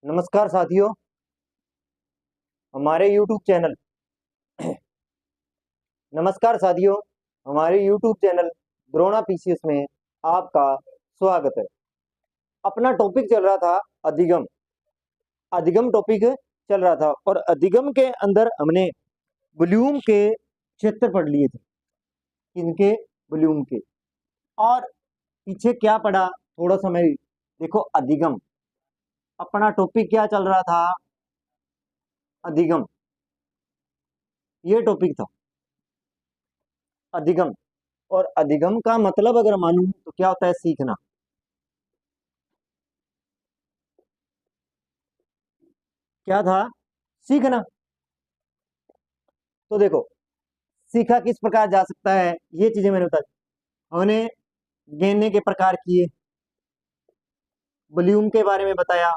नमस्कार साथियों। हमारे YouTube चैनल नमस्कार साथियों हमारे YouTube चैनल द्रोणा पीसीएस में आपका स्वागत है। अपना टॉपिक चल रहा था अधिगम। अधिगम टॉपिक चल रहा था और अधिगम के अंदर हमने वॉल्यूम के क्षेत्र पढ़ लिए थे। इनके वॉल्यूम के और पीछे क्या पढ़ा थोड़ा समय देखो। अधिगम अपना टॉपिक क्या चल रहा था? अधिगम, ये टॉपिक था अधिगम। और अधिगम का मतलब अगर मानूं तो क्या होता है? सीखना। क्या था? सीखना। तो देखो, सीखा किस प्रकार जा सकता है, ये चीजें मैंने बता दी। हमने गिनने के प्रकार किए, वॉल्यूम के बारे में बताया,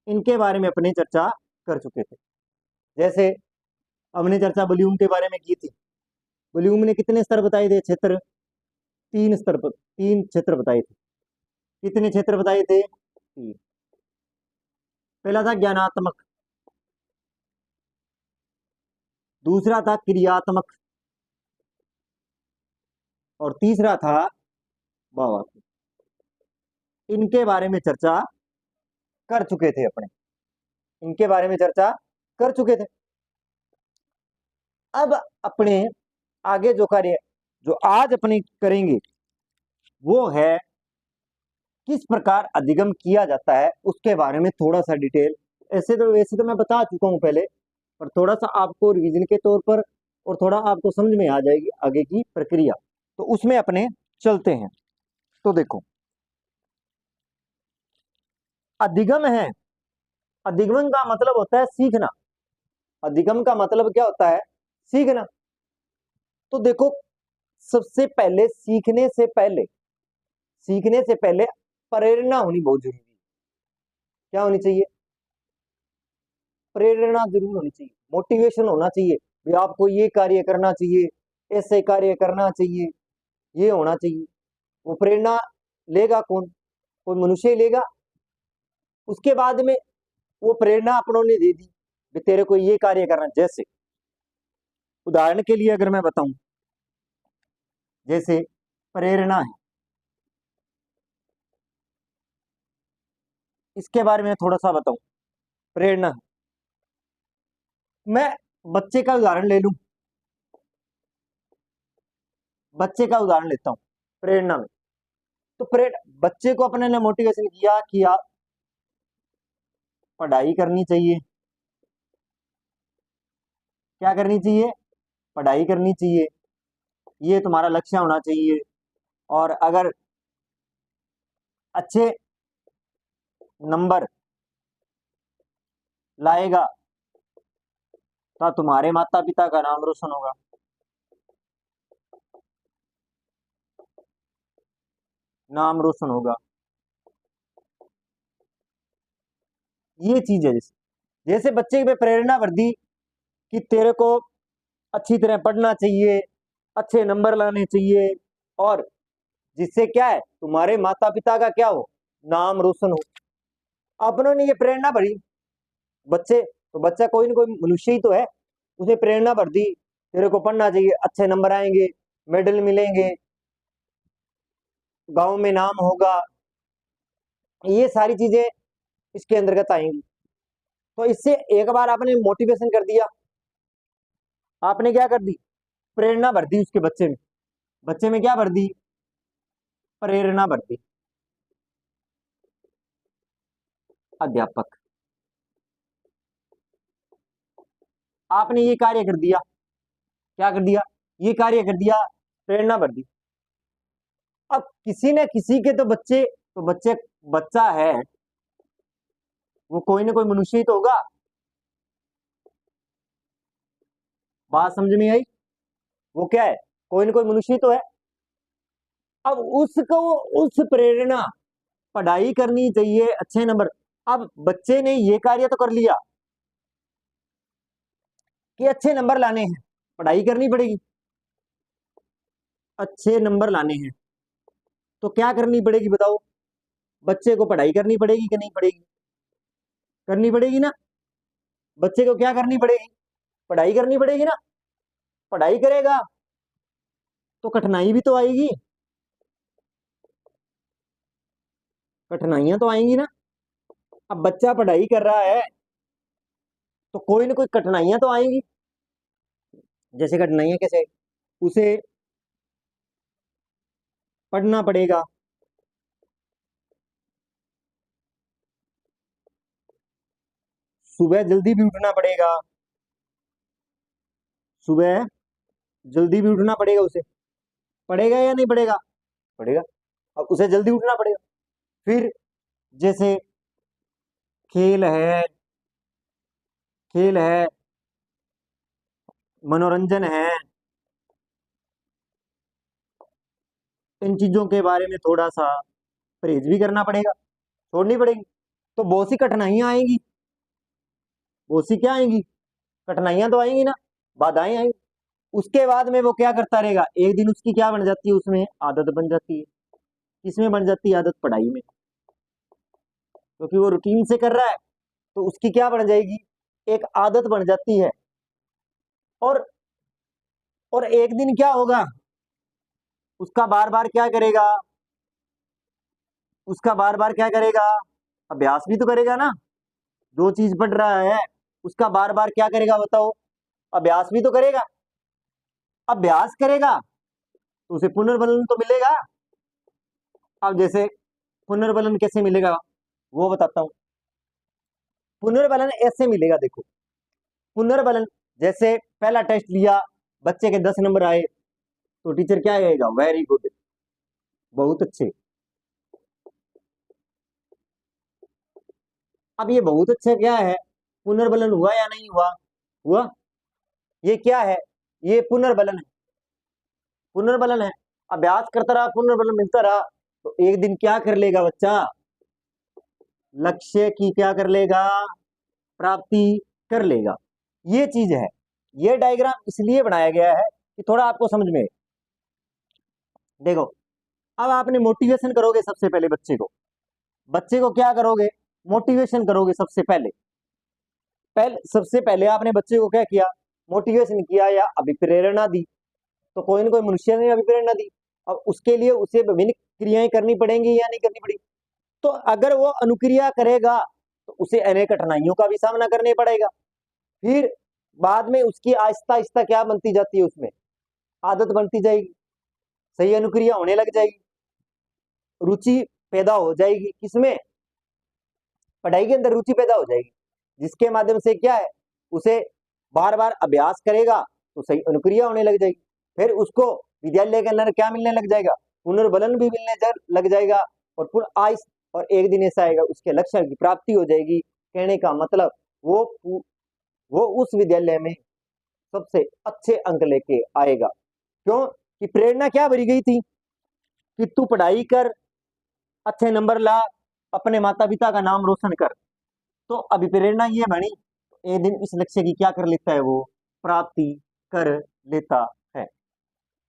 इनके बारे में अपने चर्चा कर चुके थे। जैसे हमने चर्चा वॉल्यूम के बारे में की थी। वॉल्यूम ने कितने स्तर बताए थे? क्षेत्र, तीन स्तर पर, तीन क्षेत्र बताए थे। कितने क्षेत्र बताए थे? तीन। पहला था ज्ञानात्मक, दूसरा था क्रियात्मक और तीसरा था भावात्मक। इनके बारे में चर्चा कर चुके थे अपने, इनके बारे में चर्चा कर चुके थे। अब अपने आगे जो कार्य जो आज अपने करेंगे वो है किस प्रकार अधिगम किया जाता है, उसके बारे में थोड़ा सा डिटेल। वैसे तो मैं बता चुका हूं पहले, पर थोड़ा सा आपको रिवीजन के तौर पर और थोड़ा आपको समझ में आ जाएगी आगे की प्रक्रिया, तो उसमें अपने चलते हैं। तो देखो, अधिगम है, अधिगम का मतलब होता है सीखना। अधिगम का मतलब क्या होता है? सीखना। तो देखो, सबसे पहले सीखने से पहले प्रेरणा होनी बहुत जरूरी है। क्या होनी चाहिए? प्रेरणा जरूर होनी चाहिए, मोटिवेशन होना चाहिए। भाई आपको ये कार्य करना चाहिए, ऐसे कार्य करना चाहिए, ये होना चाहिए। वो प्रेरणा लेगा कौन? कोई मनुष्य ही लेगा। उसके बाद में वो प्रेरणा अपनों ने दे दी कि तेरे को ये कार्य करना। जैसे उदाहरण के लिए अगर मैं बताऊं, जैसे प्रेरणा है, इसके बारे में थोड़ा सा बताऊं। प्रेरणा, मैं बच्चे का उदाहरण ले लूं, बच्चे का उदाहरण लेता हूं प्रेरणा में। तो बच्चे को अपने ने मोटिवेशन किया कि आप पढ़ाई करनी चाहिए। क्या करनी चाहिए? पढ़ाई करनी चाहिए, ये तुम्हारा लक्ष्य होना चाहिए। और अगर अच्छे नंबर लाएगा तो तुम्हारे माता पिता का नाम रोशन होगा। नाम रोशन होगा, ये चीज है। जैसे जैसे बच्चे पे प्रेरणा वर्दी कि तेरे को अच्छी तरह पढ़ना चाहिए, अच्छे नंबर लाने चाहिए, और जिससे क्या है तुम्हारे माता पिता का क्या हो, नाम रोशन हो। अपनों ने ये प्रेरणा भरी बच्चे, तो बच्चा कोई ना कोई मनुष्य ही तो है, उसे प्रेरणा भर दी तेरे को पढ़ना चाहिए, अच्छे नंबर आएंगे, मेडल मिलेंगे, गांव में नाम होगा। ये सारी चीजें इसके अंतर्गत आएंगी। तो इससे एक बार आपने मोटिवेशन कर दिया, आपने क्या कर दी? प्रेरणा भर दी उसके बच्चे में। बच्चे में क्या भर दी? प्रेरणा भर दी। अध्यापक, आपने ये कार्य कर दिया। क्या कर दिया? ये कार्य कर दिया, प्रेरणा भर दी। अब किसी न किसी के तो बच्चे बच्चा है, वो कोई ना कोई मनुष्य ही तो होगा। बात समझ में आई? वो क्या है? कोई ना कोई मनुष्य ही तो है। अब उसको उस प्रेरणा, पढ़ाई करनी चाहिए, अच्छे नंबर। अब बच्चे ने ये कार्य तो कर लिया कि अच्छे नंबर लाने हैं, पढ़ाई करनी पड़ेगी। अच्छे नंबर लाने हैं तो क्या करनी पड़ेगी बताओ? बच्चे को पढ़ाई करनी पड़ेगी कि नहीं पड़ेगी? करनी पड़ेगी ना। बच्चे को क्या करनी पड़ेगी, पढ़ाई करनी पड़ेगी ना। पढ़ाई करेगा तो कठिनाई भी तो आएगी, कठिनाइयां तो आएंगी ना। अब बच्चा पढ़ाई कर रहा है तो कोई ना कोई कठिनाइयां तो आएंगी। जैसे कठिनाइयां कैसे, उसे पढ़ना पड़ेगा, सुबह जल्दी भी उठना पड़ेगा, सुबह जल्दी भी उठना पड़ेगा उसे। पड़ेगा या नहीं पड़ेगा, पड़ेगा। अब उसे जल्दी उठना पड़ेगा। फिर जैसे खेल है, खेल है, मनोरंजन है, इन चीजों के बारे में थोड़ा सा परहेज भी करना पड़ेगा, छोड़नी पड़ेगी। तो बहुत सी कठिनाइयां आएंगी, बहुत सी क्या आएंगी, कठिनाइयां तो आएंगी ना, बाधाएं आएंगी। उसके बाद में वो क्या करता रहेगा, एक दिन उसकी क्या बन जाती है, उसमें आदत बन जाती है। किसमें बन जाती है आदत, पढ़ाई में, क्योंकि वो रूटीन से कर रहा है तो उसकी क्या बन जाएगी, एक आदत बन जाती है। और और एक दिन क्या होगा, उसका बार बार क्या करेगा, उसका बार बार क्या करेगा, अभ्यास भी तो करेगा ना। जो चीज पढ़ रहा है उसका बार बार क्या करेगा बताओ, अभ्यास भी तो करेगा। अभ्यास करेगा तो उसे पुनर्बलन तो मिलेगा। अब जैसे पुनर्बलन कैसे मिलेगा वो बताता हूं। पुनर्बलन ऐसे मिलेगा, देखो पुनर्बलन, जैसे पहला टेस्ट लिया, बच्चे के 10 नंबर आए तो टीचर क्या कहेगा, वेरी गुड, बहुत अच्छे। अब ये बहुत अच्छा क्या है, पुनर्बलन हुआ या नहीं हुआ, हुआ। ये क्या है, ये पुनर्बलन है, पुनर्बलन है। अभ्यास करता रहा, पुनर्बलन मिलता रहा, तो एक दिन क्या कर लेगा बच्चा, लक्ष्य की क्या कर लेगा, प्राप्ति कर लेगा। ये चीज है। ये डायग्राम इसलिए बनाया गया है कि थोड़ा आपको समझ में। देखो, अब आपने मोटिवेशन करोगे सबसे पहले बच्चे को, बच्चे को क्या करोगे, मोटिवेशन करोगे सबसे पहले। सबसे पहले आपने बच्चे को क्या किया, मोटिवेशन किया या अभिप्रेरणा दी। तो कोई ना कोई मनुष्य ने अभिप्रेरणा दी। अब उसके लिए उसे विभिन्न क्रियाएं करनी पड़ेंगी या नहीं करनी पड़ेगी। तो अगर वो अनुक्रिया करेगा तो उसे अनेक कठिनाइयों का भी सामना करने पड़ेगा। फिर बाद में उसकी आहिस्ता आहिस्ता क्या बनती जाती है, उसमें आदत बनती जाएगी, सही अनुक्रिया होने लग जाएगी, रुचि पैदा हो जाएगी, किसमें, पढ़ाई के अंदर रुचि पैदा हो जाएगी। जिसके माध्यम से क्या है, उसे बार बार अभ्यास करेगा तो सही अनुक्रिया होने लग जाएगी। फिर उसको विद्यालय के अंदर क्या मिलने लग जाएगा, पुनर्बलन भी मिलने लग जाएगा। और और एक दिन ऐसा आएगा उसके लक्ष्य की प्राप्ति हो जाएगी। कहने का मतलब वो उस विद्यालय में सबसे अच्छे अंक लेके आएगा। क्यों, कि प्रेरणा क्या भरी गई थी, कि तू पढ़ाई कर, अच्छे नंबर ला, अपने माता पिता का नाम रोशन कर। तो अभी प्रेरणा ये बनी, एक दिन इस लक्ष्य की क्या कर लेता है, वो प्राप्ति कर लेता है।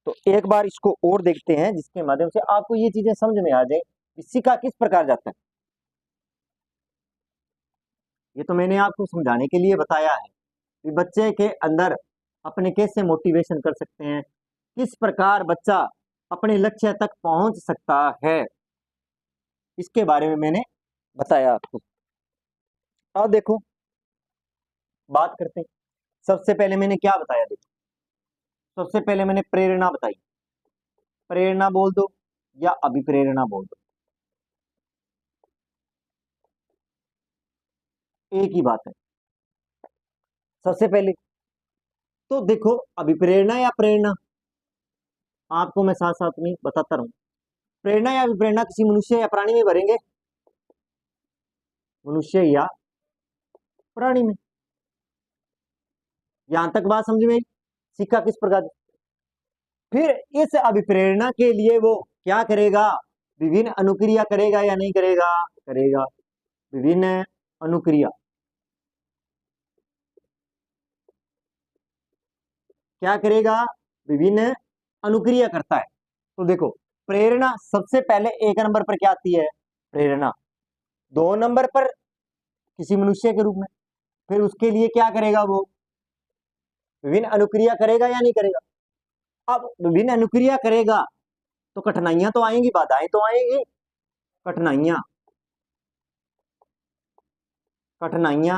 तो एक बार इसको और देखते हैं जिसके माध्यम से आपको ये चीजें समझ में आ जाए कि सीखा किस प्रकार जाता है। ये तो मैंने आपको समझाने के लिए बताया है कि बच्चे के अंदर अपने कैसे मोटिवेशन कर सकते हैं, किस प्रकार बच्चा अपने लक्ष्य तक पहुंच सकता है, इसके बारे में मैंने बताया आपको। अब देखो, बात करते हैं। सबसे पहले मैंने क्या बताया, देखो सबसे पहले मैंने प्रेरणा बताई। प्रेरणा बोल दो या अभिप्रेरणा बोल दो, एक ही बात है। सबसे पहले तो देखो, अभिप्रेरणा या प्रेरणा, आपको मैं साथ साथ में बताता रहूं। प्रेरणा या अभिप्रेरणा किसी मनुष्य या प्राणी में भरेंगे, मनुष्य या प्राणी में। यहां तक बात समझ में, सीखा किस प्रकार। फिर इस अभिप्रेरणा के लिए वो क्या करेगा, विभिन्न अनुक्रिया करेगा या नहीं करेगा, करेगा विभिन्न अनुक्रिया। क्या करेगा, विभिन्न अनुक्रिया करता है। तो देखो, प्रेरणा सबसे पहले 1 नंबर पर क्या आती है, प्रेरणा। 2 नंबर पर किसी मनुष्य के रूप में। फिर उसके लिए क्या करेगा वो, विभिन्न अनुक्रिया करेगा या नहीं करेगा। अब विभिन्न अनुक्रिया करेगा तो कठिनाइयां तो आएंगी, बाधाएं तो आएंगी। कठिनाइयां कठिनाइयां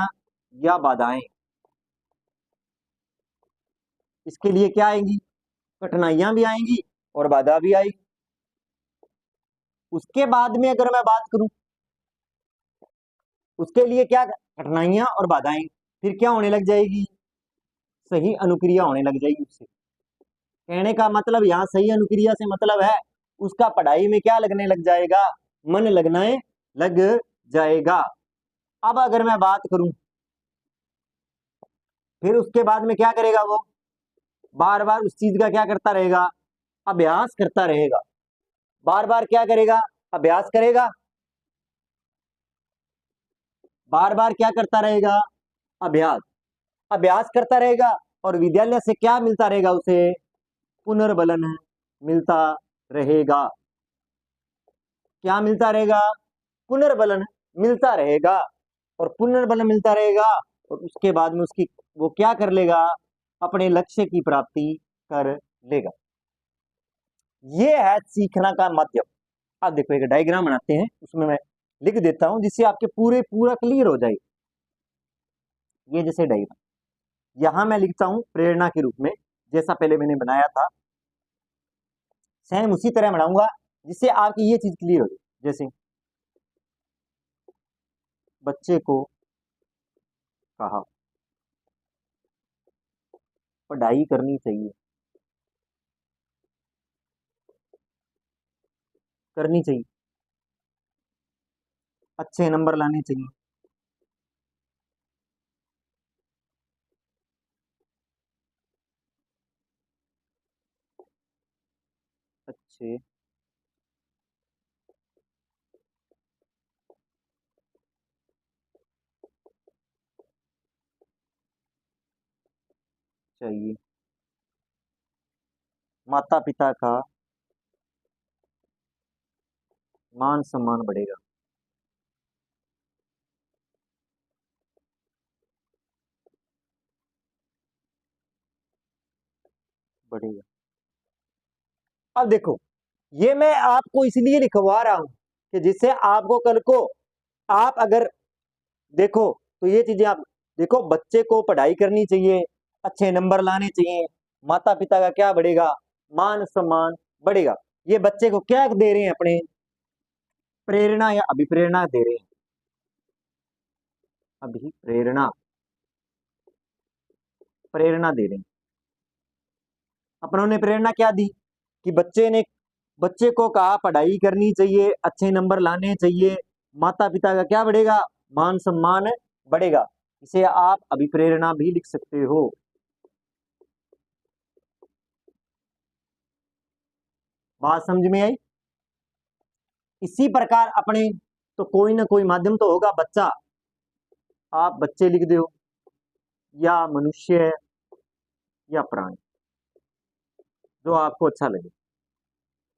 या बाधाएं, इसके लिए क्या आएंगी, कठिनाइयां भी आएंगी और बाधा भी आएगी। उसके बाद में अगर मैं बात करूं, उसके लिए क्या कठिनाइयां और बाधाएं, फिर क्या होने लग जाएगी, सही अनुक्रिया होने लग जाएगी उससे। कहने का मतलब यहाँ सही अनुक्रिया से मतलब है उसका पढ़ाई में क्या लगने लग जाएगा, मन लगने लग जाएगा। अब अगर मैं बात करूं, फिर उसके बाद में क्या करेगा वो, बार बार उस चीज का क्या करता रहेगा, अभ्यास करता रहेगा। बार बार क्या करेगा, अभ्यास करेगा। बार बार क्या करता रहेगा, अभ्यास। अभ्यास करता रहेगा और विद्यालय से क्या मिलता रहेगा उसे, पुनर्बलन मिलता रहेगा। क्या मिलता रहेगा, पुनर्बलन मिलता रहेगा। और पुनर्बलन मिलता रहेगा और उसके बाद में उसकी वो क्या कर लेगा, अपने लक्ष्य की प्राप्ति कर लेगा। ये है सीखना का माध्यम। अब देखो एक डायग्राम बनाते हैं, उसमें मैं लिख देता हूं जिससे आपके पूरा क्लियर हो जाए। ये जैसे डायग्राम यहां मैं लिखता हूं प्रेरणा के रूप में, जैसा पहले मैंने बनाया था सेम उसी तरह बनाऊंगा जिससे आपकी ये चीज क्लियर हो जाए। जैसे बच्चे को कहा पढ़ाई करनी चाहिए, करनी चाहिए, अच्छे नंबर लाने चाहिए। अच्छे चाहिए, माता पिता का मान सम्मान बढ़ेगा, बढ़ेगा। अब देखो ये मैं आपको इसलिए लिखवा रहा हूं कि जिससे आपको कल को आप अगर देखो तो ये चीजें आप देखो, बच्चे को पढ़ाई करनी चाहिए, अच्छे नंबर लाने चाहिए, माता पिता का क्या बढ़ेगा, मान सम्मान बढ़ेगा। ये बच्चे को क्या दे रहे हैं, अपने प्रेरणा या अभिप्रेरणा दे रहे हैं, अभिप्रेरणा, प्रेरणा दे रहे हैं। अपनों ने प्रेरणा क्या दी कि बच्चे को कहा पढ़ाई करनी चाहिए, अच्छे नंबर लाने चाहिए, माता पिता का क्या बढ़ेगा, मान सम्मान बढ़ेगा। इसे आप अभिप्रेरणा भी लिख सकते हो। बात समझ में आई। इसी प्रकार अपने तो कोई ना कोई माध्यम तो होगा, बच्चा आप बच्चे लिख दो या मनुष्य या प्राणी, जो आपको अच्छा लगे।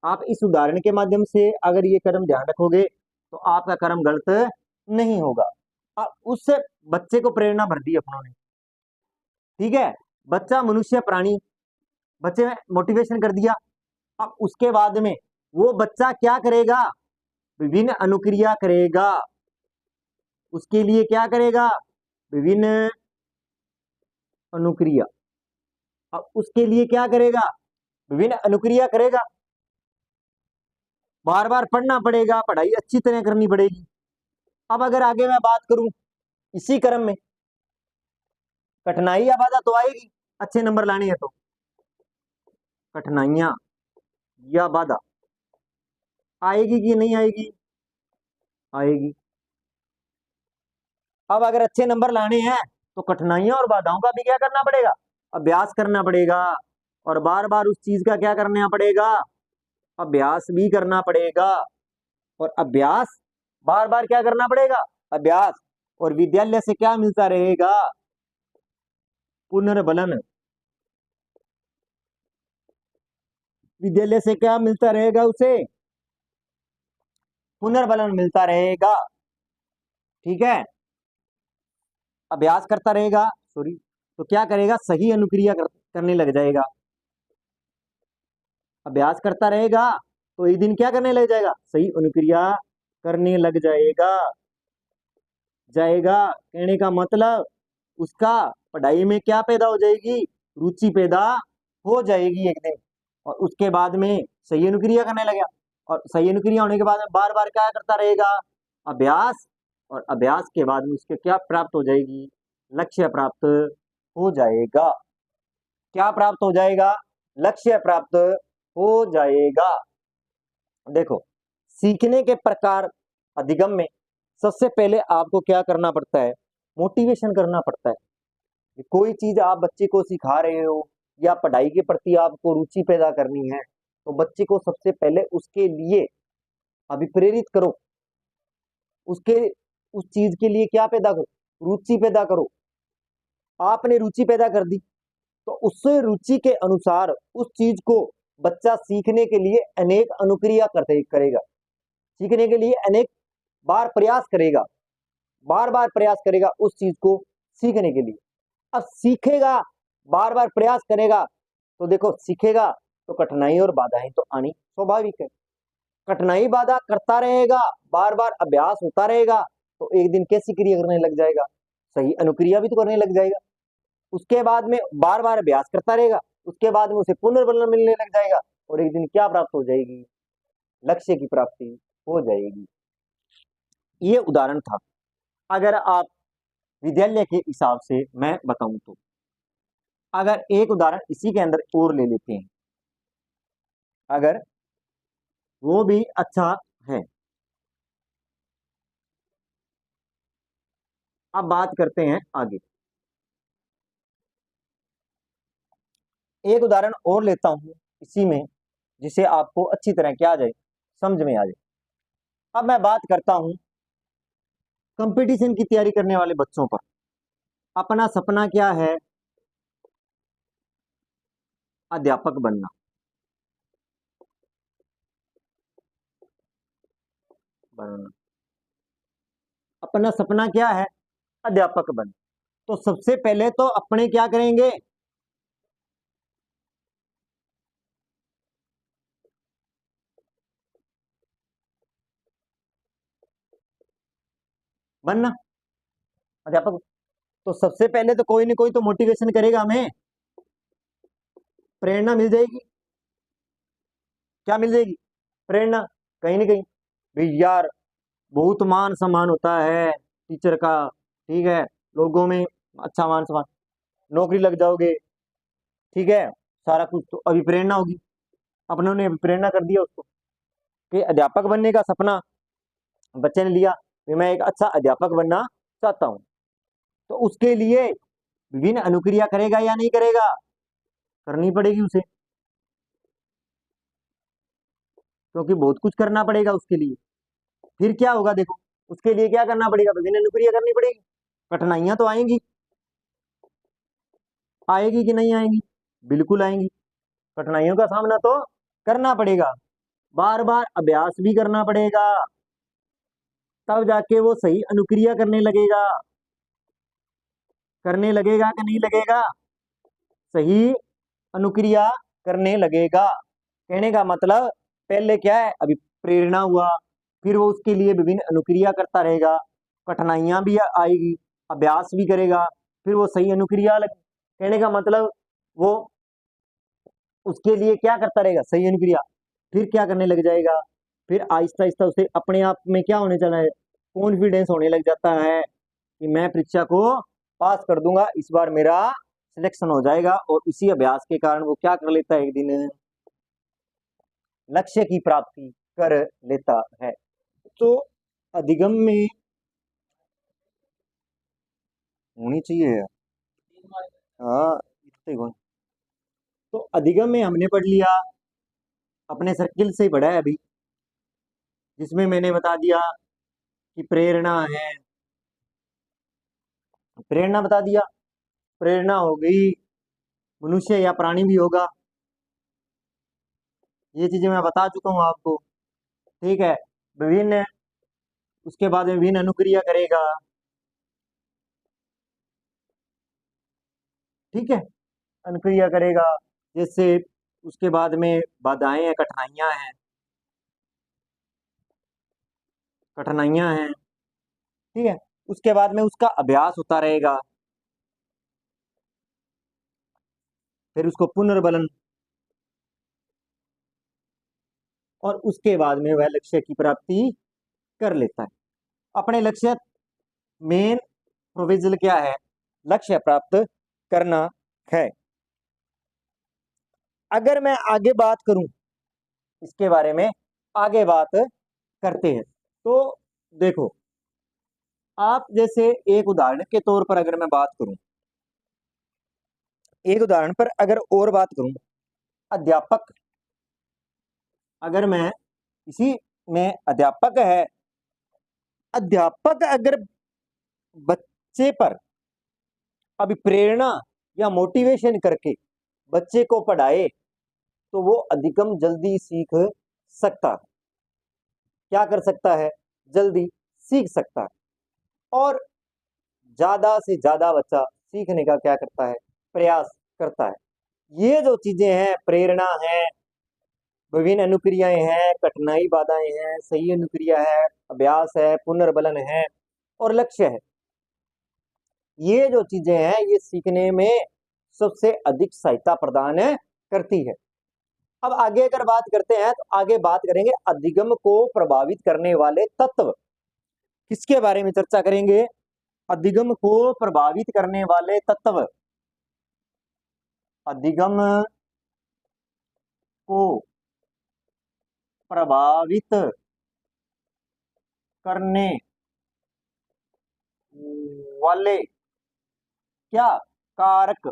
आप इस उदाहरण के माध्यम से अगर ये कर्म ध्यान रखोगे तो आपका कर्म गलत नहीं होगा। अब उससे बच्चे को प्रेरणा भर दी अपनों ने, ठीक है, बच्चा मनुष्य प्राणी, बच्चे में मोटिवेशन कर दिया। अब उसके बाद में वो बच्चा क्या करेगा, विभिन्न अनुक्रिया करेगा। उसके लिए क्या करेगा, विभिन्न अनुक्रिया। अब उसके लिए क्या करेगा, विभिन्न अनुक्रिया करेगा। बार बार पढ़ना पड़ेगा, पढ़ाई अच्छी तरह करनी पड़ेगी। अब अगर आगे मैं बात करूं, इसी क्रम में कठिनाई या बाधा तो आएगी, अच्छे नंबर लाने हैं तो कठिनाइयां या बाधा आएगी कि नहीं आएगी, आएगी। अब अगर अच्छे नंबर लाने हैं तो कठिनाइयां और बाधाओं का भी क्या करना पड़ेगा, अभ्यास करना पड़ेगा। और बार बार उस चीज का क्या करना पड़ेगा, अभ्यास भी करना पड़ेगा। और अभ्यास बार बार क्या करना पड़ेगा, अभ्यास। और विद्यालय से क्या मिलता रहेगा, पुनर्बलन। विद्यालय से क्या मिलता रहेगा उसे, पुनर्बलन मिलता रहेगा, ठीक है। अभ्यास करता रहेगा, सॉरी, तो क्या करेगा, सही अनुक्रिया करने लग जाएगा। अभ्यास करता रहेगा तो एक दिन क्या करने लग जाएगा, सही अनुक्रिया करने लग जाएगा। कहने का मतलब उसका पढ़ाई में क्या पैदा हो जाएगी, रुचि पैदा हो जाएगी एक दिन। और उसके बाद में सही अनुक्रिया करने लगेगा, और सही अनुक्रिया होने के बाद में बार बार क्या करता रहेगा, अभ्यास। और अभ्यास के बाद में उसके क्या प्राप्त हो जाएगी, लक्ष्य प्राप्त हो जाएगा। क्या प्राप्त हो जाएगा, लक्ष्य प्राप्त हो जाएगा। देखो, सीखने के प्रकार अधिगम में सबसे पहले आपको क्या करना पड़ता है, मोटिवेशन करना पड़ता है। कोई चीज आप बच्चे को सिखा रहे हो या पढ़ाई के प्रति आपको रुचि पैदा करनी है, तो बच्चे को सबसे पहले उसके लिए अभिप्रेरित करो, उसके उस चीज के लिए क्या पैदा करो, रुचि पैदा करो। आपने रुचि पैदा कर दी तो उस रुचि के अनुसार उस चीज को बच्चा सीखने के लिए अनेक अनुक्रिया करेगा, सीखने के लिए अनेक बार प्रयास करेगा, बार बार प्रयास करेगा उस चीज को सीखने के लिए। अब सीखेगा, बार बार प्रयास करेगा, तो देखो सीखेगा तो कठिनाई और बाधाएं तो आनी स्वाभाविक है। कठिनाई बाधा करता रहेगा, बार बार अभ्यास होता रहेगा, तो एक दिन कैसी क्रिया करने लग जाएगा, सही अनुक्रिया भी तो करने लग जाएगा। उसके बाद में बार बार अभ्यास करता रहेगा, उसके बाद में उसे पुनर्बल मिलने लग जाएगा, और एक दिन क्या प्राप्त हो जाएगी, लक्ष्य की प्राप्ति हो जाएगी। ये उदाहरण था। अगर आप विद्यालय के हिसाब से मैं बताऊं तो, अगर एक उदाहरण इसी के अंदर और ले लेते हैं, अगर वो भी अच्छा है। अब बात करते हैं आगे, एक उदाहरण और लेता हूं इसी में, जिसे आपको अच्छी तरह क्या आ जाए, समझ में आ जाए। अब मैं बात करता हूं कंपटीशन की तैयारी करने वाले बच्चों पर। अपना सपना क्या है, अध्यापक बनना। बनना, अपना सपना क्या है, अध्यापक बन। तो सबसे पहले तो अपने क्या करेंगे, बनना अध्यापक। तो सबसे पहले तो कोई ना कोई तो मोटिवेशन करेगा, हमें प्रेरणा मिल जाएगी। क्या मिल जाएगी, प्रेरणा, कहीं ना कहीं। भाई यार, बहुत मान सम्मान होता है टीचर का, ठीक है, लोगों में अच्छा मान सम्मान, नौकरी लग जाओगे, ठीक है, सारा कुछ। तो अभी प्रेरणा होगी, अपनों ने प्रेरणा कर दिया उसको कि अध्यापक बनने का सपना बच्चे ने लिया कि मैं एक अच्छा अध्यापक बनना चाहता हूँ। तो उसके लिए विभिन्न अनुक्रिया करेगा या नहीं करेगा, करनी पड़ेगी उसे, क्योंकि बहुत कुछ करना पड़ेगा उसके लिए। फिर क्या होगा, देखो, उसके लिए क्या करना पड़ेगा, विभिन्न अनुक्रिया करनी पड़ेगी। कठिनाइयां तो आएंगी, आएगी कि नहीं आएंगी, बिल्कुल आएंगी। कठिनाइयों का सामना तो करना पड़ेगा, बार बार अभ्यास भी करना पड़ेगा, तब जाके वो सही अनुक्रिया करने लगेगा कि नहीं लगेगा, सही अनुक्रिया करने लगेगा। कहने का मतलब, पहले क्या है, अभी प्रेरणा हुआ, फिर वो उसके लिए विभिन्न अनुक्रिया करता रहेगा, कठिनाइयां भी आएगी, अभ्यास भी करेगा, फिर वो सही अनुक्रिया लगे। कहने का मतलब वो उसके लिए क्या करता रहेगा, सही अनुक्रिया, फिर क्या करने लग जाएगा, फिर आहिस्ता आहिस्ता उसे अपने आप में क्या होने चला है, कॉन्फिडेंस होने लग जाता है कि मैं परीक्षा को पास कर दूंगा, इस बार मेरा सिलेक्शन हो जाएगा। और इसी अभ्यास के कारण वो क्या कर लेता है, एक दिन लक्ष्य की प्राप्ति कर लेता है। तो अधिगम में होनी चाहिए यार। हाँ, इतने गुण। तो अधिगम में हमने पढ़ लिया, अपने सर्किल से पढ़ा है अभी, जिसमें मैंने बता दिया कि प्रेरणा है, प्रेरणा बता दिया, प्रेरणा हो गई, मनुष्य या प्राणी भी होगा, ये चीजें मैं बता चुका हूँ आपको, ठीक है। विभिन्न, उसके बाद में विभिन्न अनुक्रिया करेगा, ठीक है, अनुक्रिया करेगा। जैसे उसके बाद में बाधाएं हैं, कठिनाइयां हैं, कठिनाइयां हैं, ठीक है। उसके बाद में उसका अभ्यास होता रहेगा, फिर उसको पुनर्बलन, और उसके बाद में वह लक्ष्य की प्राप्ति कर लेता है। अपने लक्ष्य, मेन प्रोविजन क्या है? लक्ष्य प्राप्त करना है। अगर मैं आगे बात करूं इसके बारे में, आगे बात करते हैं, तो देखो, आप जैसे एक उदाहरण के तौर पर अगर मैं बात करूं, एक उदाहरण पर अगर और बात करूं, अध्यापक, अगर मैं इसी में अध्यापक है, अध्यापक अगर बच्चे पर अभी प्रेरणा या मोटिवेशन करके बच्चे को पढ़ाए तो वो अधिगम जल्दी सीख सकता है। क्या कर सकता है? जल्दी सीख सकता है। और ज्यादा से ज्यादा बच्चा सीखने का क्या करता है? प्रयास करता है। ये जो चीजें हैं, प्रेरणा है, विभिन्न अनुक्रियाएं हैं, कठिनाई बाधाएं हैं, सही अनुक्रिया है, अभ्यास है, पुनर्बलन है और लक्ष्य है, ये जो चीजें हैं ये सीखने में सबसे अधिक सहायता प्रदान करती है। अब आगे अगर बात करते हैं तो आगे बात करेंगे अधिगम को प्रभावित करने वाले तत्व। किसके बारे में चर्चा करेंगे? अधिगम को प्रभावित करने वाले तत्व। अधिगम को प्रभावित करने वाले क्या कारक?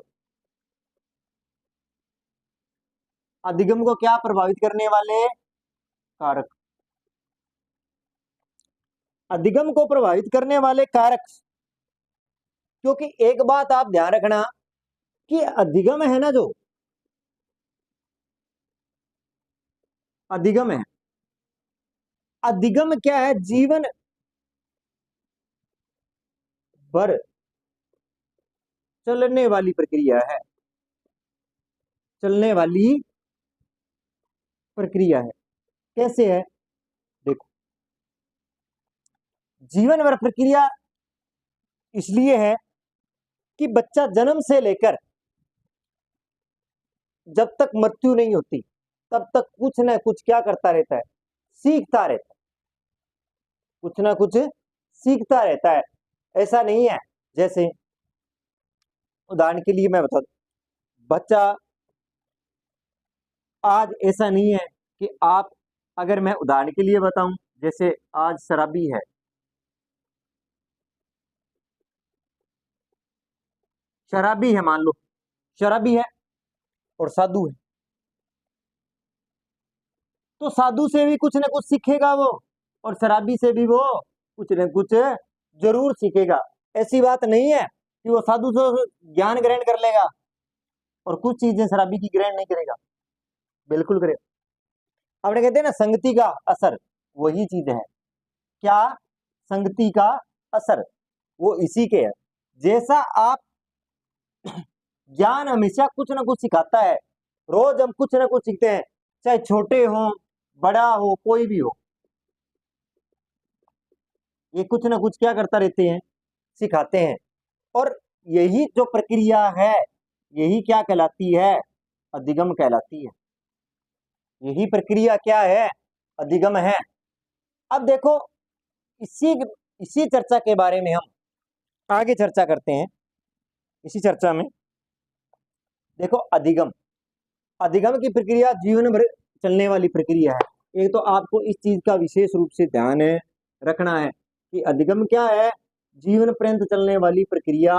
अधिगम को क्या प्रभावित करने वाले कारक? अधिगम को प्रभावित करने वाले कारक, क्योंकि एक बात आप ध्यान रखना कि अधिगम है ना, जो अधिगम है, अधिगम क्या है? जीवन भर चलने वाली प्रक्रिया है, चलने वाली प्रक्रिया है। कैसे है? देखो, जीवन भर प्रक्रिया इसलिए है कि बच्चा जन्म से लेकर जब तक मृत्यु नहीं होती तब तक कुछ ना कुछ क्या करता रहता है? सीखता रहता है, कुछ ना कुछ सीखता रहता है। ऐसा नहीं है, जैसे उदाहरण के लिए मैं बता दूं, बच्चा आज ऐसा नहीं है कि आप, अगर मैं उदाहरण के लिए बताऊं, जैसे आज शराबी है, शराबी है, मान लो शराबी है और साधु है, तो साधु से भी कुछ ना कुछ सीखेगा वो, और शराबी से भी वो कुछ ना कुछ जरूर सीखेगा। ऐसी बात नहीं है कि वो साधु से ज्ञान ग्रहण कर लेगा और कुछ चीजें शराबी की ग्रहण नहीं करेगा, बिल्कुल करेगा। आपने कहते हैं ना संगति का असर, वही चीज है। क्या? संगति का असर, वो इसी के है। जैसा आप, ज्ञान हमेशा कुछ ना कुछ सिखाता है, रोज हम कुछ ना कुछ सीखते हैं, चाहे छोटे हो, बड़ा हो, कोई भी हो, ये कुछ ना कुछ क्या करता रहते हैं? सिखाते हैं। और यही जो प्रक्रिया है, यही क्या कहलाती है? अधिगम कहलाती है। यही प्रक्रिया क्या है? अधिगम है। अब देखो, इसी इसी चर्चा के बारे में हम आगे चर्चा करते हैं। इसी चर्चा में देखो, अधिगम, अधिगम की प्रक्रिया जीवन भर चलने वाली प्रक्रिया है। एक तो आपको इस चीज का विशेष रूप से ध्यान रखना है कि अधिगम क्या है? जीवन पर्यंत चलने वाली प्रक्रिया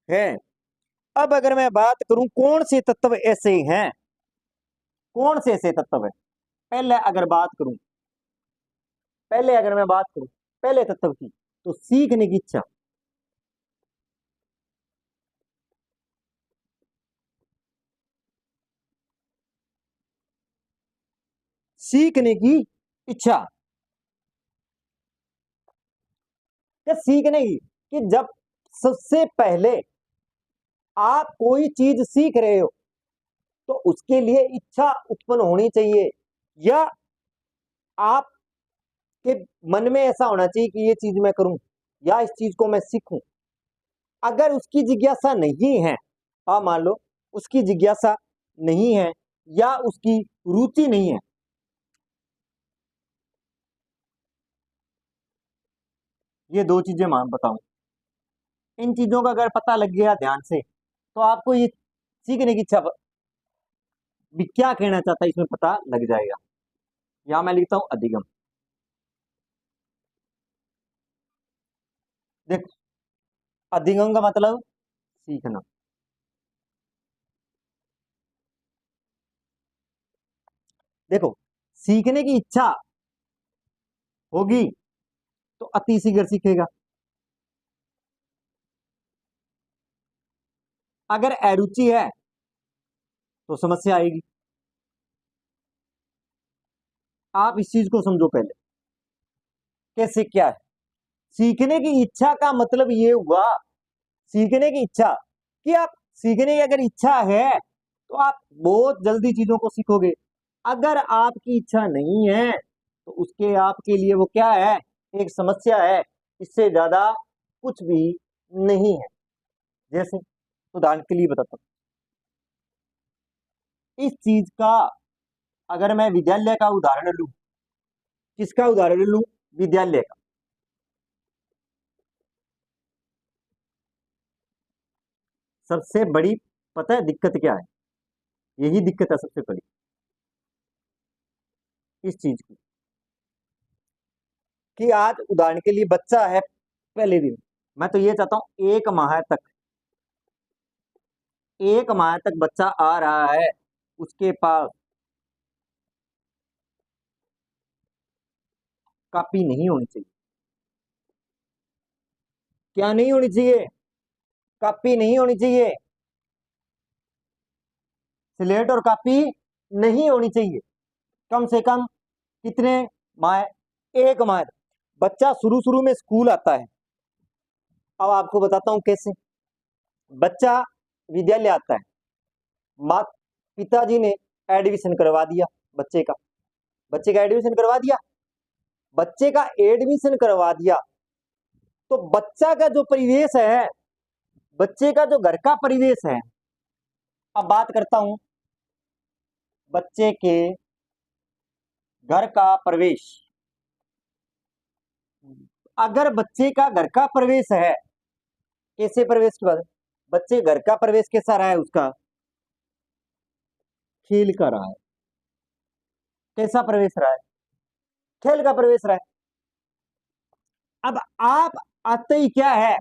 है। अब अगर मैं बात करूं कौन से तत्व ऐसे हैं, कौन से ऐसे तत्व है, पहले अगर बात करूं, पहले अगर मैं बात करूं पहले तत्व की, तो सीखने की इच्छा। सीखने की इच्छा, क्या सीखने की, कि जब सबसे पहले आप कोई चीज सीख रहे हो तो उसके लिए इच्छा उत्पन्न होनी चाहिए, या आपके मन में ऐसा होना चाहिए कि ये चीज मैं करूं या इस चीज को मैं सीखूं। अगर उसकी जिज्ञासा नहीं है, आप मान लो उसकी जिज्ञासा नहीं है या उसकी रुचि नहीं है, ये दो चीजें मान बताऊं, इन चीजों का अगर पता लग गया ध्यान से तो आपको ये सीखने की इच्छा भी क्या कहना चाहता है इसमें पता लग जाएगा। यहां मैं लिखता हूं अधिगम। देखो, अधिगम का मतलब सीखना। देखो, सीखने की इच्छा होगी तो अति शीघ्र सीखेगा। अगर अरुचि है तो समस्या आएगी। आप इस चीज को समझो पहले, कैसे क्या है। सीखने की इच्छा का मतलब ये हुआ, सीखने की इच्छा कि आप सीखने की अगर इच्छा है तो आप बहुत जल्दी चीजों को सीखोगे। अगर आपकी इच्छा नहीं है तो उसके आपके लिए वो क्या है, एक समस्या है। इससे ज्यादा कुछ भी नहीं है। जैसे उदाहरण के लिए बताता हूं इस चीज का, अगर मैं विद्यालय का उदाहरण लूं, किसका उदाहरण लूं, विद्यालय का। सबसे बड़ी पता है दिक्कत क्या है, यही दिक्कत है सबसे बड़ी इस चीज की, कि आज उदाहरण के लिए बच्चा है पहले दिन, मैं तो ये चाहता हूं एक माह तक बच्चा आ रहा है, उसके पास कॉपी नहीं होनी चाहिए। क्या नहीं होनी चाहिए, कॉपी नहीं होनी चाहिए, स्लेट और कॉपी नहीं होनी चाहिए। कम से कम कितने माह, एक माह। बच्चा शुरू शुरू में स्कूल आता है। अब आपको बताता हूं कैसे। बच्चा विद्यालय आता है, माँ पिताजी ने एडमिशन करवा दिया बच्चे का, बच्चे का एडमिशन करवा दिया, बच्चे का एडमिशन करवा दिया तो बच्चा का जो परिवेश है, बच्चे का जो घर का परिवेश है, अब बात करता हूं बच्चे के घर का प्रवेश। अगर बच्चे का घर का प्रवेश है, कैसे प्रवेश की बात, बच्चे घर का प्रवेश कैसा रहा है उसका, खेल का रहा है। कैसा प्रवेश रहा है, खेल का प्रवेश रहा है। अब आप आते ही क्या है,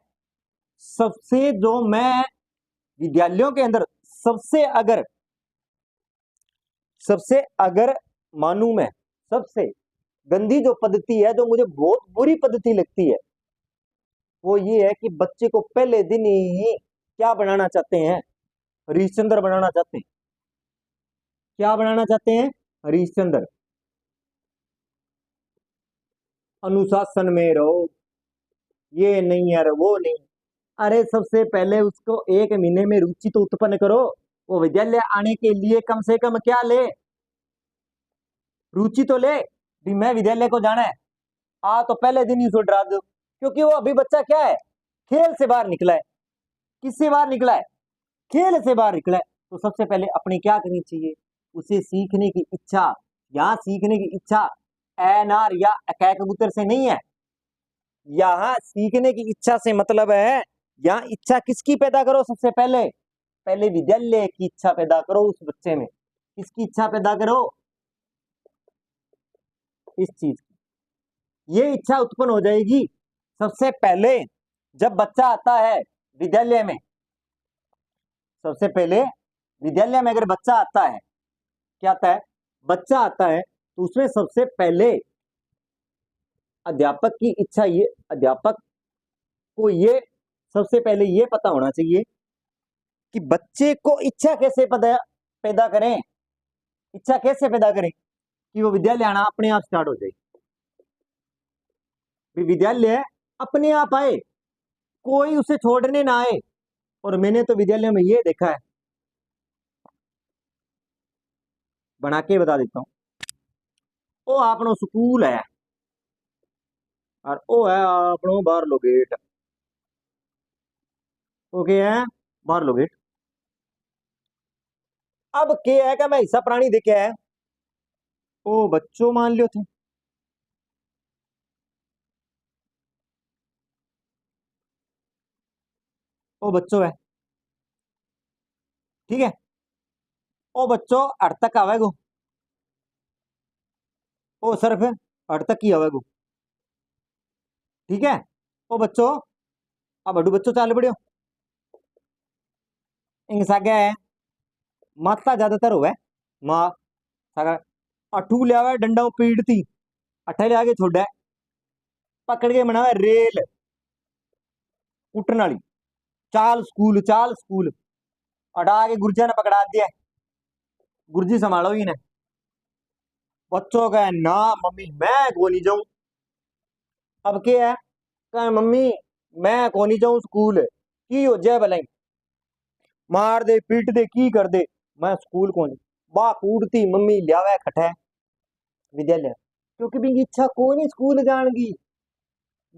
सबसे जो मैं विद्यालयों के अंदर सबसे अगर मानू मैं, सबसे गंदी जो पद्धति है, जो मुझे बहुत बुरी पद्धति लगती है, वो ये है कि बच्चे को पहले दिन ही क्या बनाना चाहते हैं, हरिश्चंद्र बनाना चाहते हैं। क्या बनाना चाहते हैं, हरिश्चंद्र। अनुशासन में रहो, ये नहीं यार वो नहीं। अरे सबसे पहले उसको एक महीने में रुचि तो उत्पन्न करो। वो विद्यालय आने के लिए कम से कम क्या ले, रुचि तो ले भी मैं विद्यालय को जाना है। तो पहले दिन ही उसको डरा दो, क्योंकि वो अभी बच्चा क्या है, खेल से बाहर निकला है। किससे बाहर निकला है, खेल से बाहर निकला है। तो सबसे पहले अपनी क्या करनी चाहिए, उसे सीखने की इच्छा। यहाँ सीखने की इच्छा एनआर या अकैक कबूतर से नहीं है, यहाँ सीखने की इच्छा से मतलब है, यहाँ इच्छा किसकी पैदा करो, सबसे पहले पहले विद्यालय की इच्छा पैदा करो उस बच्चे में। किसकी इच्छा पैदा करो, इस चीज की। ये इच्छा उत्पन्न हो जाएगी सबसे पहले जब बच्चा आता है विद्यालय में। सबसे पहले विद्यालय में अगर बच्चा आता है, क्या आता है, बच्चा आता है, तो उसमें सबसे पहले अध्यापक की इच्छा, ये अध्यापक को ये सबसे पहले ये पता होना चाहिए कि बच्चे को इच्छा कैसे पैदा करें, इच्छा कैसे पैदा करें कि वो विद्यालय आना अपने आप स्टार्ट हो जाए। विद्यालय अपने आप आए, कोई उसे छोड़ने ना आए। और मैंने तो विद्यालय में ये देखा है, बना के बता देता हूँ। ओ आपनो स्कूल है और ओ है आपनो बाहर लो गेट। ओके है बाहर लो गेट। अब के है कि मैं हिस्सा प्राणी देखे है। ओ बच्चों मान लियो थे। ओ बच्चों है ठीक है। ओ बच्चों अड़ तक आवेगो। ओ सिर्फ अड़ तक ही आवेगो ठीक है। ओ बच्चों अब अडू बच्चों चाल पड़ियो। इंग सागे है माता ज्यादातर होवे माँ सागा अठू ले आवे डंडा पीटती अठे ले आगे छोड़े पकड़ के बनावे रेल कुटन वाली। चाल स्कूल अड़ा के गुर्जा ने पकड़ा दिया। गुरुजी संभालो ही ने। बच्चों का ना मम्मी मैं को नहीं जाऊं। अब क्या है कहे मम्मी मैं को नहीं जाऊं स्कूल की हो जाए भले मार दे पीट दे की कर दे मैं स्कूल को नहीं। बा कूटती मम्मी लियावे खटे विद्यालय क्योंकि बिंगी इच्छा को नहीं स्कूल जान की।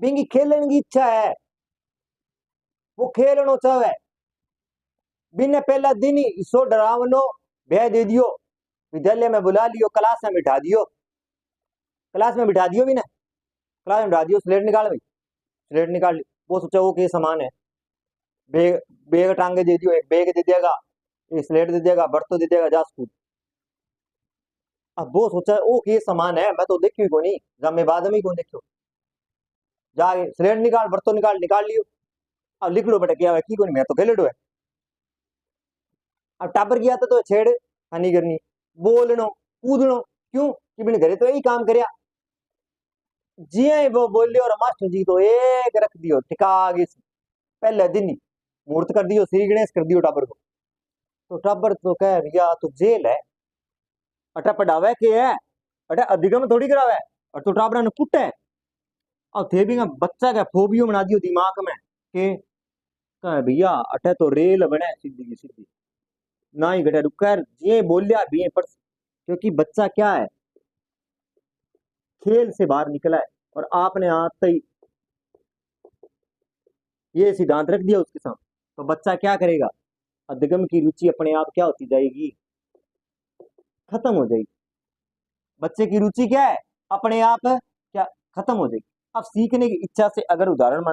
बिंगी खेलन की इच्छा है वो खेलनो चाहे। बिने पहला दिन ही इसो डरावनो भय दे दियो। विद्यालय में बुला लियो क्लास में बिठा दियो। क्लास में बिठा दियो भी ना क्लास में बिठा दियो स्लेट निकाल भाई स्लेट निकाल ली। वो सोचा वो के समान है बेग बेग टांगे दे दियो एक बेग दे देगा एक स्लेट दे देगा बर्तो दे देगा जा स्कूल। अब वो सोचा वो के समान है मैं तो देखी को नहीं जब मैं बाद में ही को देखो जाके स्लेट निकाल बर्तो निकाल निकाल लियो। अब लिख लो बेटा क्या है की को नहीं मैं तो खेलड़ो है। अब टाबर गया तो छेड़ हानि करनी बोलनो कूदनो क्यों कि मैंने घरे तो यही काम करया। जी वो बोलियो और मास्टर जी तो एक रख दियो टिका आगे से पहले दिन ही मूर्त कर दियो श्री गणेश कर दियो टाबर को। तो टाबर तो कह भैया तो जेल है अटा पढ़ावे के है अटा अधिगम थोड़ी करावे और तो टाबरा ने कुट है। और थे भी ना बच्चा का फोबियो बना दियो दिमाग में के कह भैया अटे तो रेल बने सीधी की सीधी ना ही घटे रुका ये बोलिया भी है पर क्योंकि बच्चा क्या है खेल से बाहर निकला है और आपने आते ही ये सिद्धांत रख दिया उसके सामने तो बच्चा क्या करेगा अधिगम की रुचि अपने आप क्या होती जाएगी खत्म हो जाएगी। बच्चे की रुचि क्या है अपने आप क्या खत्म हो जाएगी। अब सीखने की इच्छा से अगर उदाहरण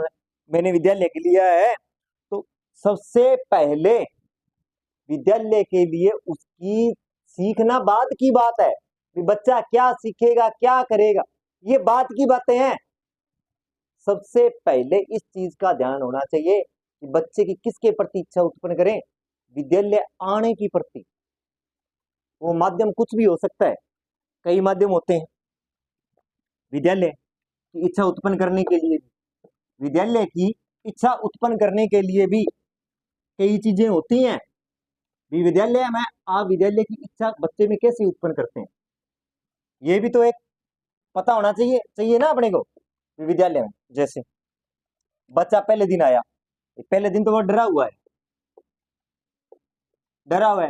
मैंने विद्यालय के लिया है तो सबसे पहले विद्यालय के लिए उसकी सीखना बाद की बात है कि बच्चा क्या सीखेगा क्या करेगा ये बात की बातें हैं। सबसे पहले इस चीज का ध्यान होना चाहिए कि बच्चे की किसके प्रति इच्छा उत्पन्न करें विद्यालय आने की प्रति। वो माध्यम कुछ भी हो सकता है कई माध्यम होते हैं विद्यालय की इच्छा उत्पन्न करने के लिए विद्यालय की इच्छा उत्पन्न करने के लिए भी कई चीजें होती हैं। विद्यालय में आप विद्यालय की इच्छा बच्चे में कैसे उत्पन्न करते हैं ये भी तो एक पता होना चाहिए चाहिए ना अपने को। विद्यालय में जैसे बच्चा पहले दिन आया पहले दिन तो वो डरा हुआ है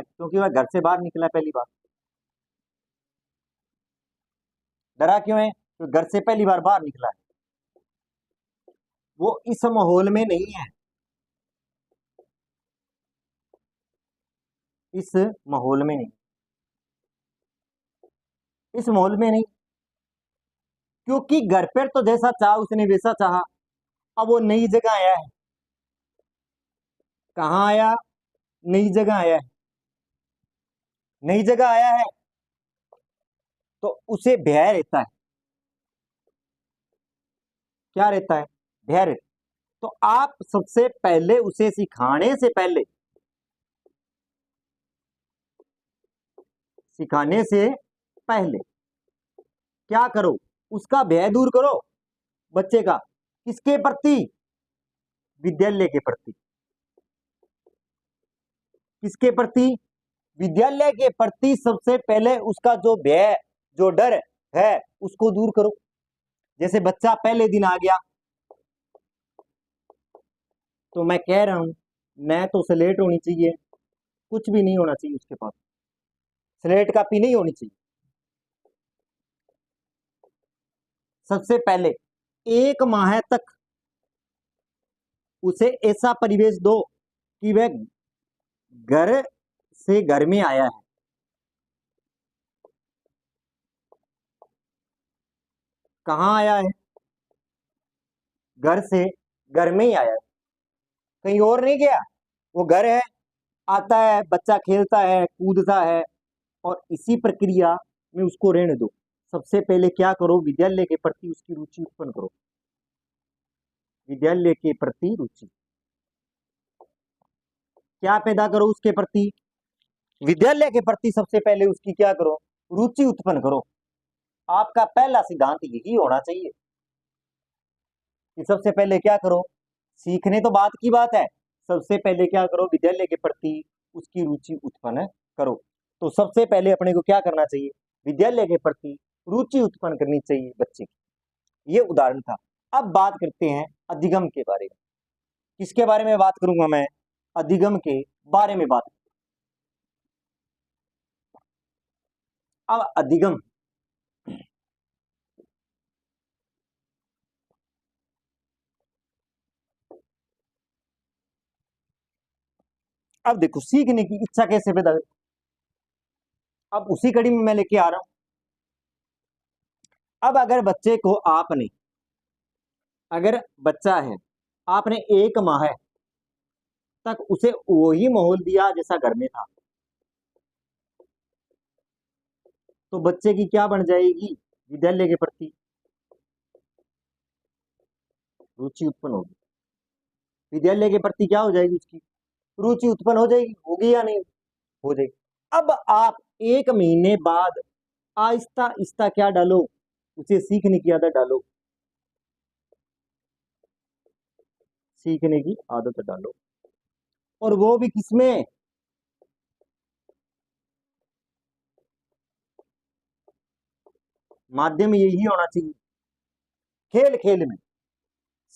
क्योंकि वह घर से बाहर निकला पहली बार। डरा क्यों है तो घर से पहली बार बाहर निकला है वो इस माहौल में नहीं है इस माहौल में नहीं इस माहौल में नहीं क्योंकि घर पर तो जैसा चाहा उसने वैसा चाहा। अब वो नई जगह आया है कहाँ आया नई जगह आया है नई जगह आया है तो उसे भय रहता है क्या रहता है भय रहता है। तो आप सबसे पहले उसे सिखाने से पहले क्या करो उसका भय दूर करो बच्चे का किसके प्रति विद्यालय के प्रति। किसके प्रति विद्यालय के प्रति सबसे पहले उसका जो भय जो डर है उसको दूर करो। जैसे बच्चा पहले दिन आ गया तो मैं कह रहा हूं मैं तो स्लेट होनी चाहिए, कुछ भी नहीं होना चाहिए उसके पास, स्लेट कापी नहीं होनी चाहिए। सबसे पहले 1 माह तक उसे ऐसा परिवेश दो कि वह घर से घर में आया है। कहाँ आया है? घर से घर में ही आया है, कहीं और नहीं गया। वो घर है, आता है, बच्चा खेलता है, कूदता है, और इसी प्रक्रिया में उसको रहने दो। सबसे पहले क्या करो, विद्यालय के प्रति उसकी रुचि उत्पन्न करो। विद्यालय के प्रति रुचि क्या पैदा करो उसके प्रति? विद्यालय के प्रति सबसे पहले उसकी क्या करो, रुचि उत्पन्न करो। आपका पहला सिद्धांत यही होना चाहिए कि सबसे पहले क्या करो, सीखने तो बात की बात है, सबसे पहले क्या करो, विद्यालय के प्रति उसकी रुचि उत्पन्न करो। तो सबसे पहले अपने को क्या करना चाहिए, विद्यालय के प्रति रुचि उत्पन्न करनी चाहिए बच्चे की। ये उदाहरण था। अब बात करते हैं अधिगम के बारे में। किसके बारे में बात करूंगा मैं? अधिगम के बारे में बात। अब अधिगम, अब देखो सीखने की इच्छा कैसे पैदा, अब उसी कड़ी में मैं लेके आ रहा हूं। अब अगर बच्चे को आपने, अगर बच्चा है, आपने 1 माह तक उसे वही माहौल दिया जैसा घर में था, तो बच्चे की क्या बन जाएगी, विद्यालय के प्रति रुचि उत्पन्न होगी। विद्यालय के प्रति क्या हो जाएगी, उसकी रुचि उत्पन्न हो जाएगी। होगी या नहीं? हो जाएगी। अब आप 1 महीने बाद आहिस्ता आहिस्ता क्या डालो, उसे सीखने की आदत डालो। सीखने की आदत डालो, और वो भी किसमें, माध्यम यही होना चाहिए, खेल खेल में।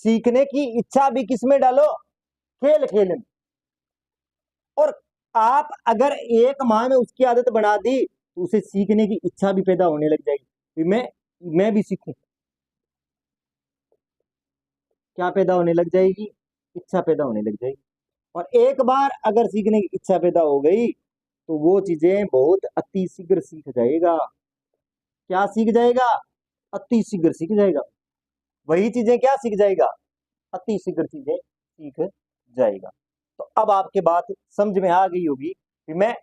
सीखने की इच्छा भी किसमें डालो, खेल खेल में। और आप अगर 1 माह में उसकी आदत बना दी तो उसे सीखने की इच्छा भी पैदा होने लग जाएगी कि मैं भी सीखूं। क्या पैदा होने लग जाएगी, इच्छा पैदा होने लग जाएगी। और एक बार अगर सीखने की इच्छा पैदा हो गई तो वो चीजें बहुत अति शीघ्र सीख जाएगा। क्या सीख जाएगा, अति शीघ्र सीख जाएगा। वही चीजें क्या सीख जाएगा, अति शीघ्र चीजें सीख जाएगा। तो अब आपके बात समझ में आ गई होगी कि मैं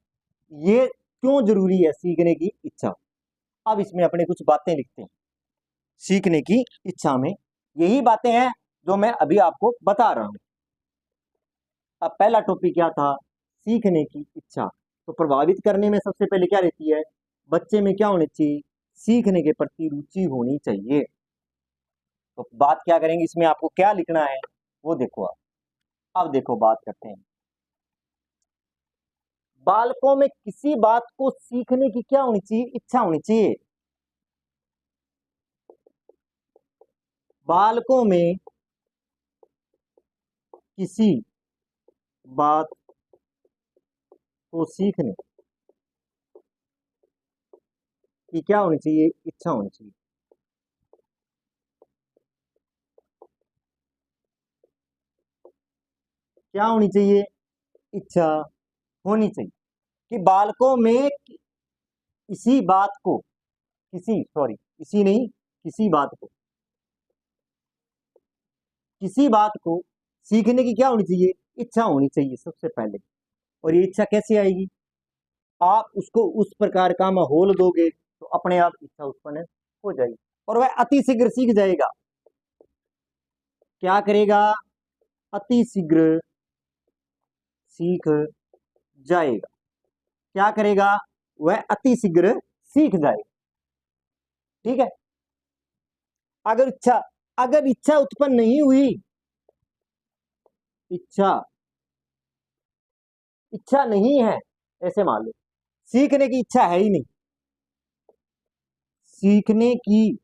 ये क्यों जरूरी है सीखने की इच्छा। अब इसमें अपने कुछ बातें लिखते हैं सीखने की इच्छा में। यही बातें हैं जो मैं अभी आपको बता रहा हूं। अब पहला टॉपिक क्या था, सीखने की इच्छा। तो प्रभावित करने में सबसे पहले क्या रहती है, बच्चे में क्या होनी चाहिए, सीखने के प्रति रुचि होनी चाहिए। तो बात क्या करेंगे इसमें, आपको क्या लिखना है वो देखो आप। अब देखो बात करते हैं, बालकों में किसी बात को सीखने की क्या होनी चाहिए, इच्छा होनी चाहिए। बालकों में किसी बात को सीखने की क्या होनी चाहिए, इच्छा होनी चाहिए। क्या होनी चाहिए, इच्छा होनी चाहिए कि बालकों में इसी बात को, किसी सॉरी इसी नहीं, किसी बात को, किसी बात को सीखने की क्या होनी चाहिए, इच्छा होनी चाहिए सबसे पहले। और ये इच्छा कैसे आएगी, आप उसको उस प्रकार का माहौल दोगे तो अपने आप इच्छा उत्पन्न हो जाएगी और वह अति शीघ्र सीख जाएगा। क्या करेगा, अति शीघ्र सीख जाएगा। क्या करेगा, वह अति शीघ्र सीख जाएगा। ठीक है। अगर इच्छा, अगर इच्छा उत्पन्न नहीं हुई, इच्छा, इच्छा नहीं है, ऐसे मान लो सीखने की इच्छा है ही नहीं, सीखने की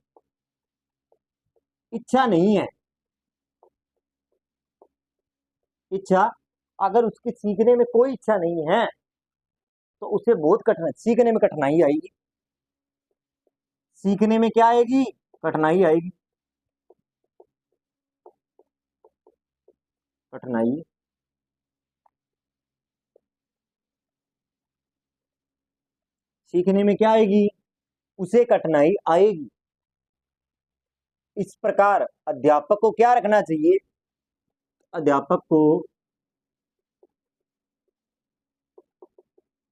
इच्छा नहीं है, इच्छा अगर उसके सीखने में कोई इच्छा नहीं है तो उसे बहुत कठिनाई, सीखने में कठिनाई आएगी। सीखने में क्या आएगी? कठिनाई आएगी। कठिनाई। सीखने में क्या आएगी? उसे कठिनाई आएगी। इस प्रकार अध्यापक को क्या रखना चाहिए? अध्यापक को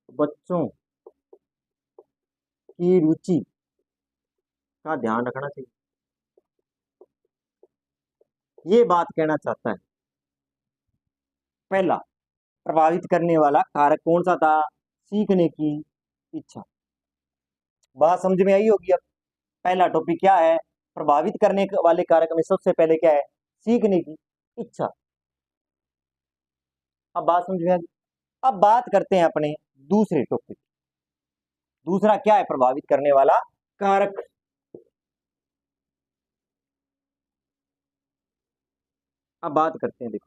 बच्चों की रुचि का ध्यान रखना चाहिए। ये बात कहना चाहता है। पहला, प्रभावित करने वाला कारक कौन सा था? सीखने की इच्छा। बात समझ में आई होगी अब। पहला टॉपिक क्या है? प्रभावित करने वाले कारक में सबसे पहले क्या है? सीखने की इच्छा। अब बात समझ में आ गई। अब बात करते हैं अपने दूसरे टॉपिक। दूसरा क्या है प्रभावित करने वाला कारक? अब बात करते हैं, देखो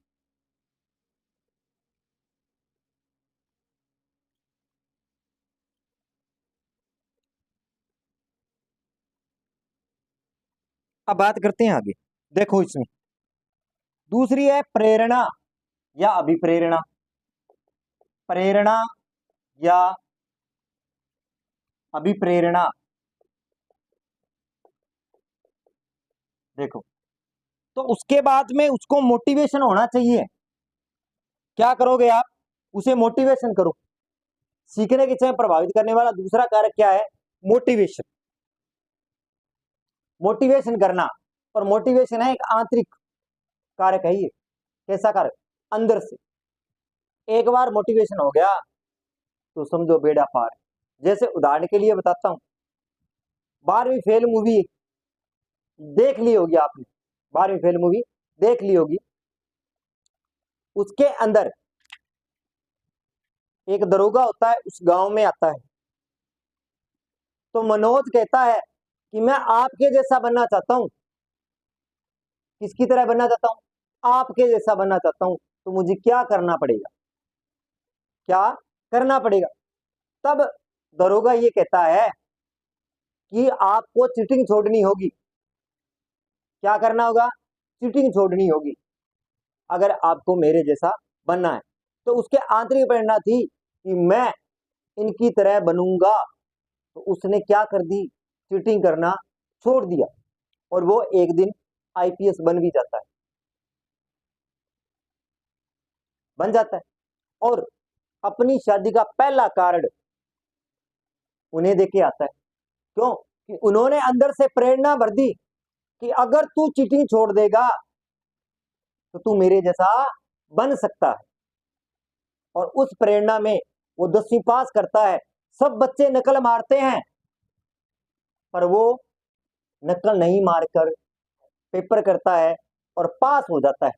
अब बात करते हैं आगे। देखो इसमें दूसरी है प्रेरणा या अभिप्रेरणा। प्रेरणा या अभिप्रेरणा। देखो, तो उसके बाद में उसको मोटिवेशन होना चाहिए। क्या करोगे आप? उसे मोटिवेशन करो। सीखने की इच्छा में प्रभावित करने वाला दूसरा कारक क्या है? मोटिवेशन। मोटिवेशन करना। और मोटिवेशन है एक आंतरिक कारक है ये। कैसा कारक? अंदर से। एक बार मोटिवेशन हो गया तो समझो बेड़ा पार। जैसे उदाहरण के लिए बताता हूं, 12वीं फेल मूवी देख ली होगी आपने। 12वीं फेल मूवी देख ली होगी। उसके अंदर एक दरोगा होता है, उस गांव में आता है। तो मनोज कहता है कि मैं आपके जैसा बनना चाहता हूं। किसकी तरह बनना चाहता हूं? आपके जैसा बनना चाहता हूं। तो मुझे क्या करना पड़ेगा? क्या करना पड़ेगा? तब दरोगा ये कहता है कि आपको चीटिंग छोड़नी होगी। क्या करना होगा? चीटिंग छोड़नी होगी अगर आपको मेरे जैसा बनना है। तो उसके आंतरिक प्रेरणा थी कि मैं इनकी तरह बनूंगा। तो उसने क्या कर दी? चीटिंग करना छोड़ दिया और वो एक दिन आईपीएस बन भी जाता है, बन जाता है। और अपनी शादी का पहला कार्ड उन्हें देके आता है। क्यों? कि उन्होंने अंदर से प्रेरणा भर दी कि अगर तू चीटिंग छोड़ देगा तो तू मेरे जैसा बन सकता है। और उस प्रेरणा में वो 10वीं पास करता है। सब बच्चे नकल मारते हैं पर वो नकल नहीं मारकर पेपर करता है और पास हो जाता है।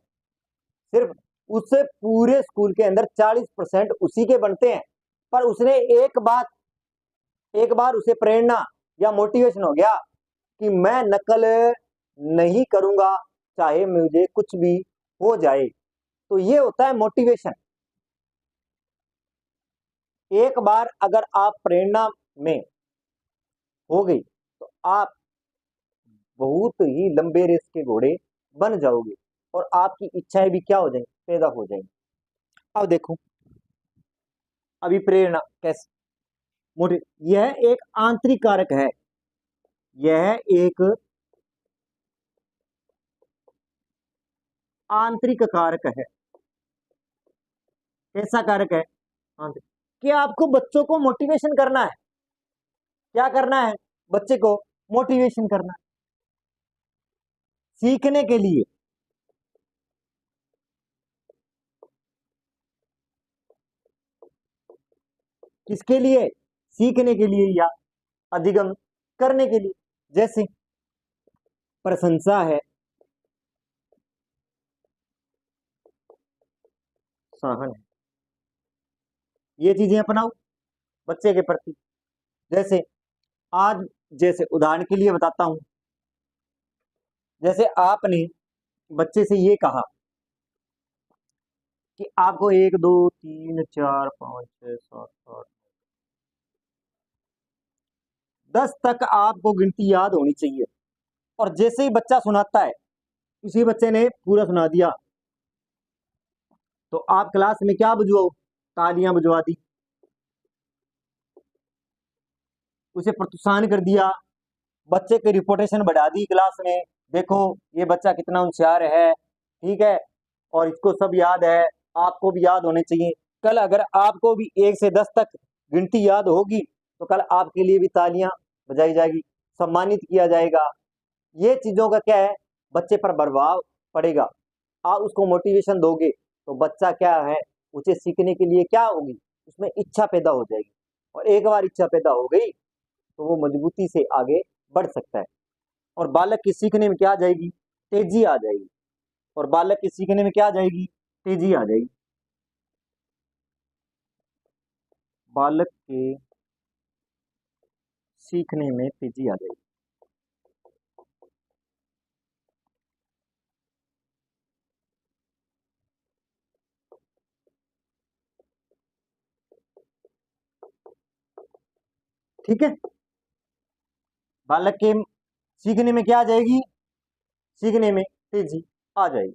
सिर्फ उससे पूरे स्कूल के अंदर 40% उसी के बनते हैं। पर उसने एक बार उसे प्रेरणा या मोटिवेशन हो गया कि मैं नकल नहीं करूंगा चाहे मुझे कुछ भी हो जाए। तो ये होता है मोटिवेशन। एक बार अगर आप प्रेरणा में हो गई तो आप बहुत ही लंबे रेस के घोड़े बन जाओगे और आपकी इच्छाएं भी क्या हो जाएंगी? पैदा हो जाएंगी। अब देखो अभी प्रेरणा कैसे मोटिव, यह एक आंतरिक कारक है। यह एक आंतरिक कारक है। कैसा कारक है? आंतरिक। कि आपको बच्चों को मोटिवेशन करना है। क्या करना है? बच्चे को मोटिवेशन करना है सीखने के लिए। किसके लिए? सीखने के लिए या अधिगम करने के लिए। जैसे प्रशंसा है, सहन है। ये चीजें अपनाओ बच्चे के प्रति। जैसे आज, जैसे उदाहरण के लिए बताता हूं, जैसे आपने बच्चे से ये कहा कि आपको 1 2 3 4 5 6 7 8 10 तक आपको गिनती याद होनी चाहिए। और जैसे ही बच्चा सुनाता है, उसी बच्चे ने पूरा सुना दिया, तो आप क्लास में क्या बुझवाओ, तालियां बुझवा दी, उसे प्रोत्साहन कर दिया, बच्चे की रिपोर्टेशन बढ़ा दी क्लास में, देखो ये बच्चा कितना होशियार है, ठीक है, और इसको सब याद है, आपको भी याद होने चाहिए। कल अगर आपको भी 1 से 10 तक गिनती याद होगी, तो कल आपके लिए भी तालियां बजाई जाएगी, सम्मानित किया जाएगा। ये चीजों का क्या है, बच्चे पर प्रभाव पड़ेगा। आप उसको मोटिवेशन दोगे तो बच्चा क्या है, उसे सीखने के लिए क्या होगी, उसमें इच्छा पैदा हो जाएगी। और एक बार इच्छा पैदा हो गई तो वो मजबूती से आगे बढ़ सकता है। और बालक की सीखने में क्या आ जाएगी, तेजी आ जाएगी। और बालक की सीखने में क्या आ जाएगी, तेजी आ जाएगी। बालक के सीखने में तेजी आ जाएगी। ठीक है, बालक के सीखने में क्या आ जाएगी, सीखने में तेजी आ जाएगी।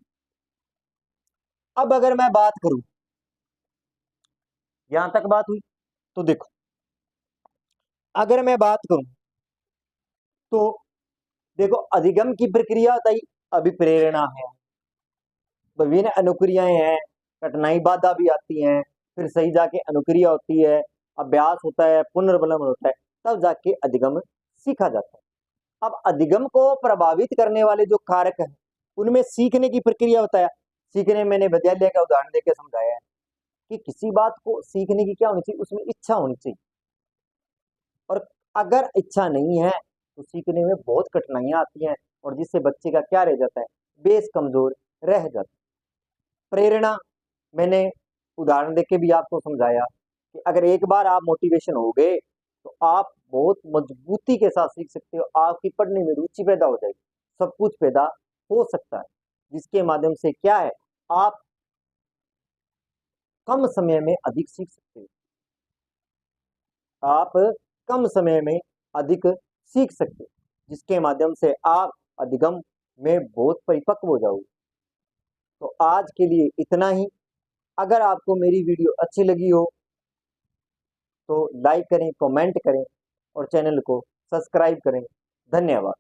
अब अगर मैं बात करूं, यहां तक बात हुई, तो देखो अगर मैं बात करूं तो देखो, अधिगम की प्रक्रिया बताई, अभिप्रेरणा है, विभिन्न अनुक्रियाएं हैं, कठिनाई बाधा भी आती हैं, फिर सही जाके अनुक्रिया होती है, अभ्यास होता है, पुनर्बलम होता है, तब जाके अधिगम सीखा जाता है। अब अधिगम को प्रभावित करने वाले जो कारक हैं, उनमें सीखने की प्रक्रिया बताया। सीखने मैंने विद्यालय का उदाहरण देकर समझाया है कि किसी बात को सीखने की क्या होनी चाहिए, उसमें इच्छा होनी चाहिए। और अगर इच्छा नहीं है तो सीखने में बहुत कठिनाइयां आती हैं, और जिससे बच्चे का क्या रह जाता है, बेस कमजोर रह जाता है। प्रेरणा मैंने उदाहरण देके भी आपको समझाया कि अगर एक बार आप मोटिवेशन हो गए तो आप बहुत मजबूती के साथ सीख सकते हो, आपकी पढ़ने में रुचि पैदा हो जाएगी, सब कुछ पैदा हो सकता है, जिसके माध्यम से क्या है, आप कम समय में अधिक सीख सकते हो। आप कम समय में अधिक सीख सकते हो, जिसके माध्यम से आप अधिगम में बहुत परिपक्व हो जाओगे। तो आज के लिए इतना ही। अगर आपको मेरी वीडियो अच्छी लगी हो तो लाइक करें, कमेंट करें और चैनल को सब्सक्राइब करें। धन्यवाद।